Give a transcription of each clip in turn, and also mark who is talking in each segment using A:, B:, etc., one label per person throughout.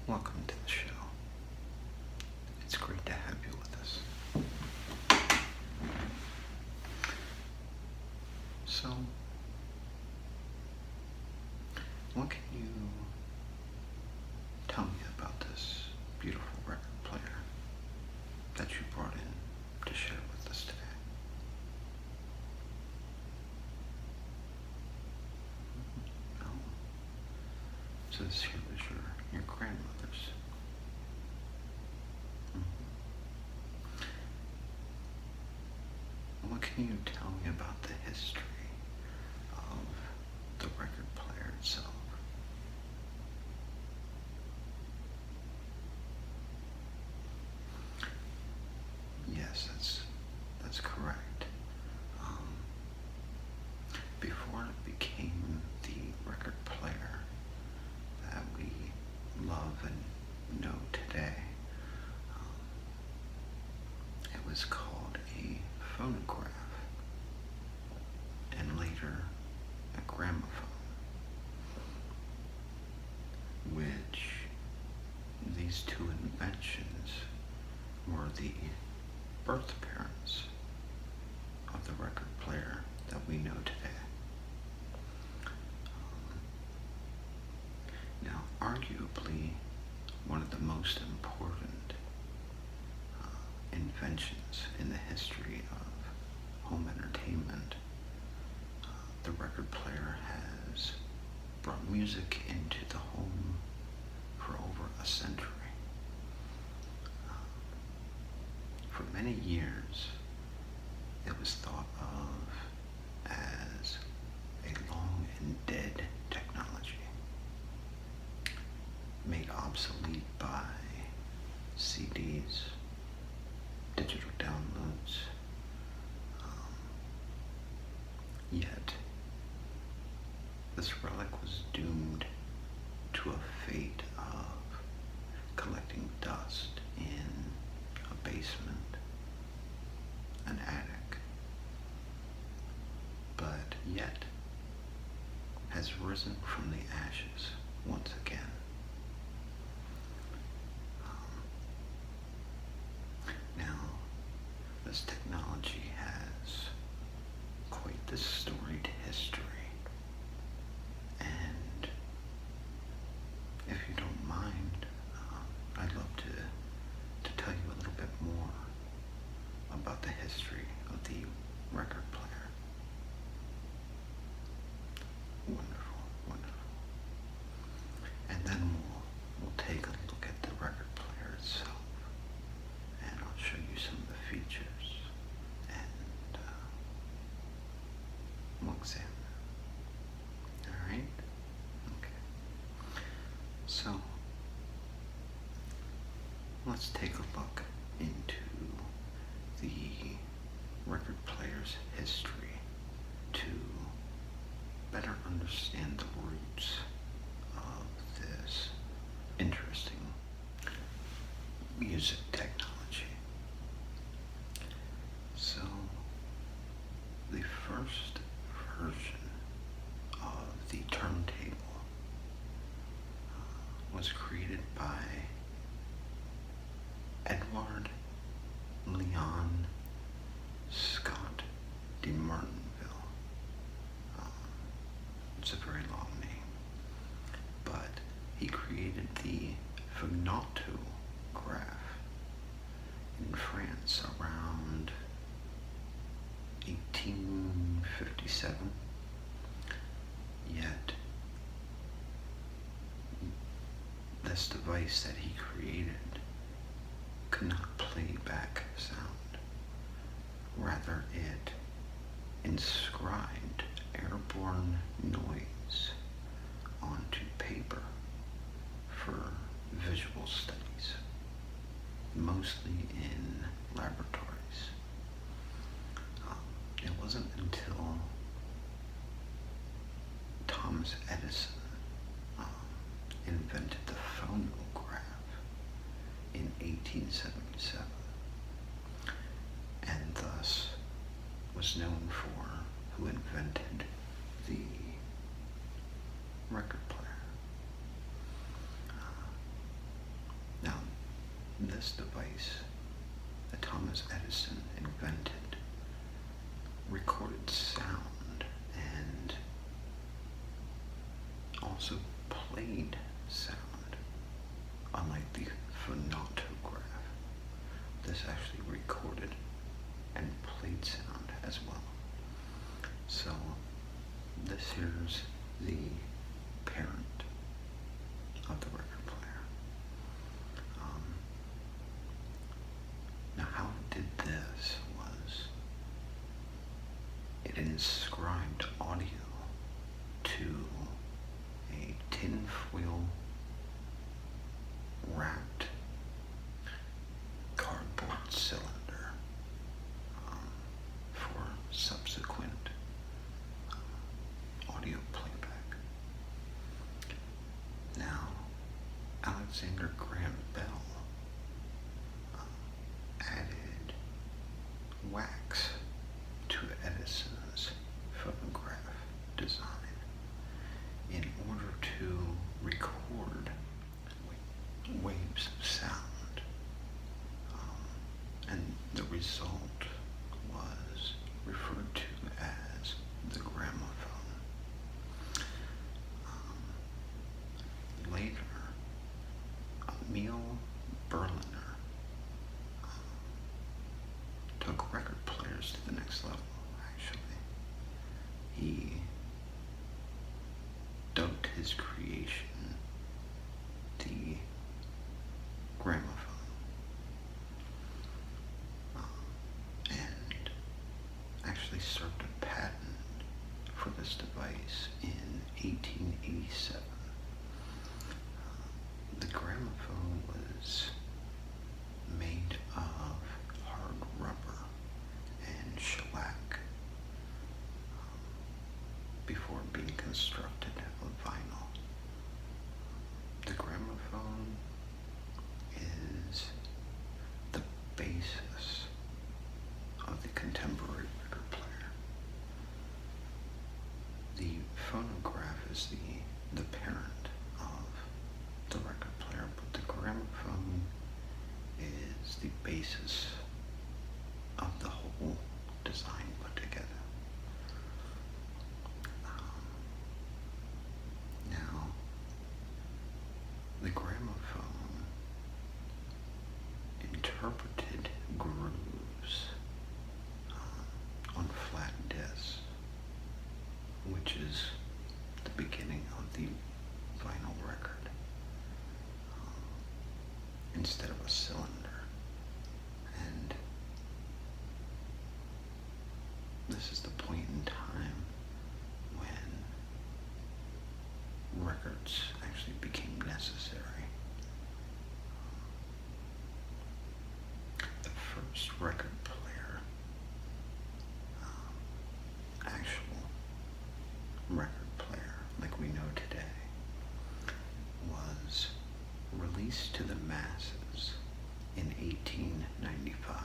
A: Welcome to the show. It's great to have you with us. So, what can you tell me about this beautiful record player that you brought in to share with us today? Oh, so this here was your grandmother's. What can you tell me about the history of the record player itself? Yes, that's correct. Before it became the record player that we love and know today, it was called a phonograph, and later a gramophone, which these two inventions were the birth parents of the record player that we know today. Now, arguably, one of the most important inventions in the history of home entertainment, the record player has brought music into the home for over a century. For many years, it was thought of as a long and dead technology, made obsolete by CDs, digital downloads, yet this relic was doomed to a fate of collecting dust in a basement, an attic, but yet has risen from the ashes once again. Now, this technology has quite the storied history, and if you don't mind, I'd love to tell you a little bit more about the history of the record player. Wonderful, wonderful. And then we'll take a look at the record player itself, and I'll show you some of the features, and we'll examine it. All right? Okay. So, let's take a look into the record player's history to better understand the roots of this interesting music technology. So, the first version of the turntable was created by Edward Leon Scott de Martinville. It's a very long name, but he created the phonautograph in France around 1857, yet this device that he created could not play back sound. Rather, it inscribed airborne noise onto paper for visual studies, mostly in laboratories. It wasn't until Thomas Edison invented the phonograph in 1877, and thus was known for who invented the record player. this device that Thomas Edison invented recorded sound and also played sound. Unlike the phonautograph, this actually recorded and played sound as well. So this here's the parent of the record player. Now how it did this was it inscribed audio to a tinfoil wrapped cardboard cylinder for subsequent audio playback. Now, Alexander Graham Bell added wax to Edison's phonograph design in order to record waves of sound, and the result was referred to as the gramophone. Later, Emil Berliner took record players to the next level, actually. He dubbed his creation the gramophone. And actually served a patent for this device in 1887. The gramophone was made of hard rubber and shellac before being constructed of vinyl. The gramophone is the basis of the contemporary record player. The phonograph is the parent of the record player, but the gramophone is the basis of the whole design put together. Now, the gramophone interpreted grooves on flat discs, which is the beginning of the vinyl record, instead of a cylinder. And this is the point in time when records actually became necessary. The first record player, actual record player like we know today, was released to the masses in 1895.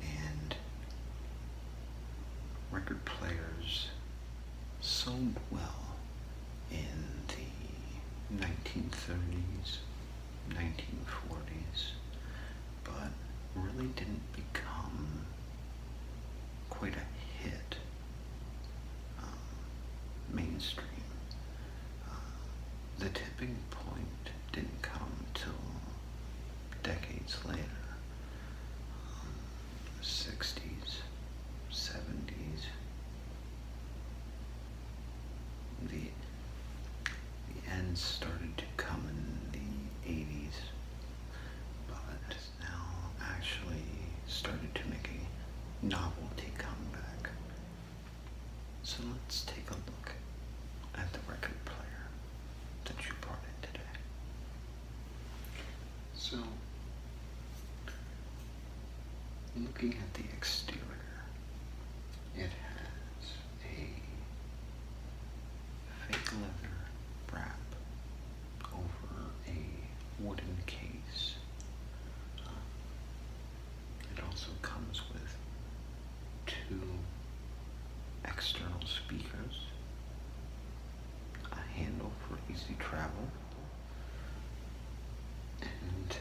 A: And record players sold well in the 1930s, 1940s, but really didn't become quite a hit mainstream. The tipping point didn't come till decades later, 60s, 70s. The end started to come in the 80s, but now actually started to make a novelty comeback. So let's take a look at the record player that you brought in today. So, looking at the exterior, it has a fake leather wrap over a wooden case. It also comes with two external speakers, a handle for easy travel, and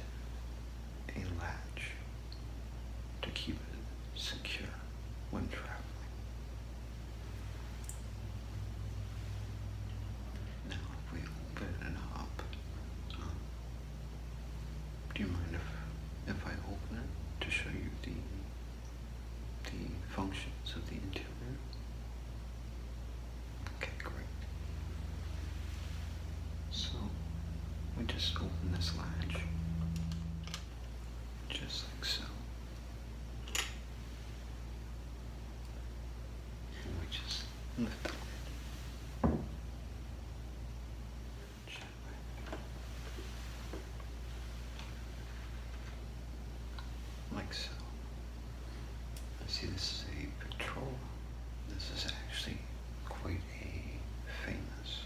A: see, this is a Patrol. This is actually quite a famous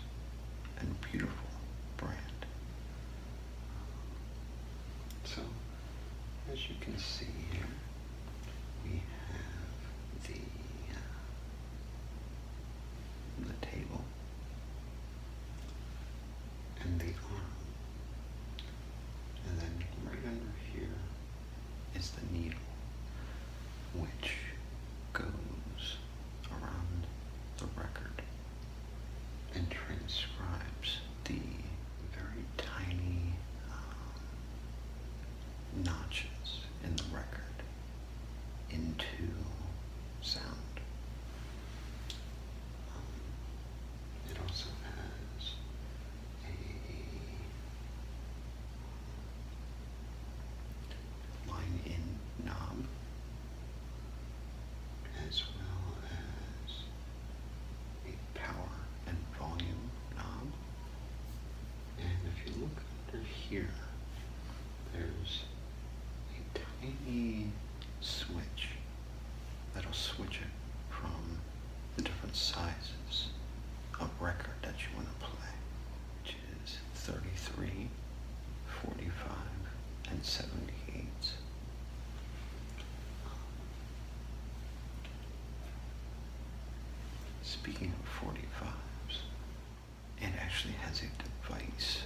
A: and beautiful brand. So, as you can see here, we have the table and the arm, and then right under here is the needle, which goes around the record and transcribes the very tiny notches in the record into sound. It also has a line in knob, as well as a power and volume knob. And if you look under here, there's a tiny switch that'll switch it from the different sizes of record that you want to play, which is 33, 45, and 78. Speaking of 45s, it actually has a device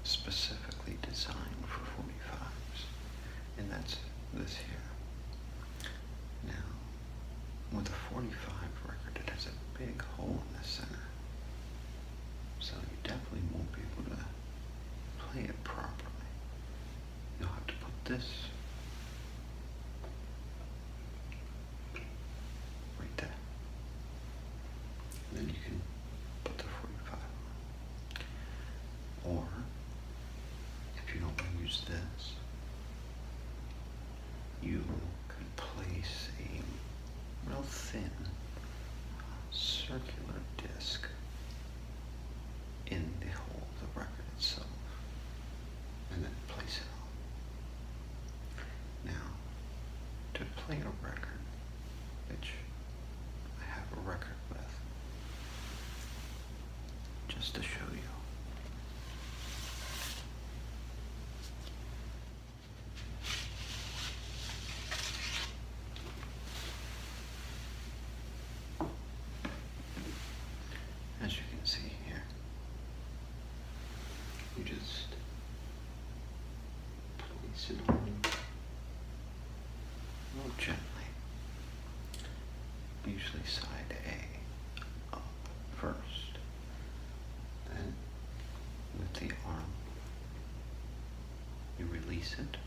A: specifically designed for 45s, and that's this here. Now, with a 45 record, it has a big hole in the center, so you definitely won't be able to play it properly. You'll have to put this right there. Then you can put the 45 on. Or, if you don't want to use this, you could place a real thin circular disc in the hole of the record itself, and then place it on. Now, to play a record, which I have a record with, just to show you. As you can see here, you just place it on real gently, usually side A up first, then with the arm you release it,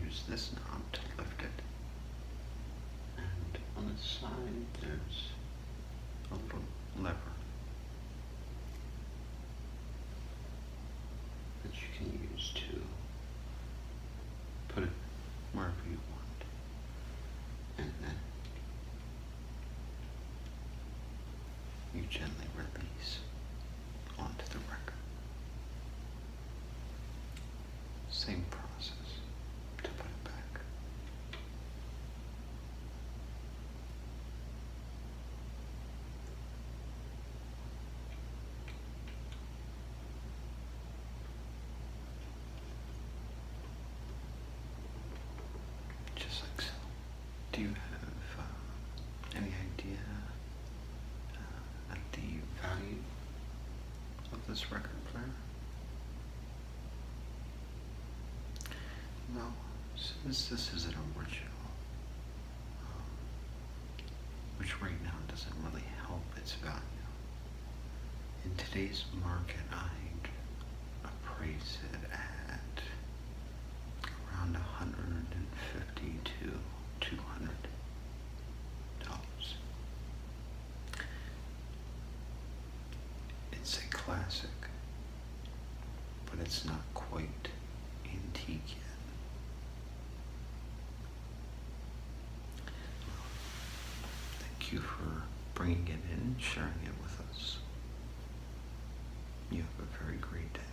A: use this knob to lift it, and on the side there's a little lever that you can use to put it wherever you want, and then you gently release onto the record. Same process to put it back. Just like so. Do you have any idea at the value of this record player? No, since this is an original, which right now doesn't really help its value. In today's market, I'd appraise it at around $150 to $200. It's a classic, but it's not quite antique yet. Thank you for bringing it in, sharing it with us. You have a very great day.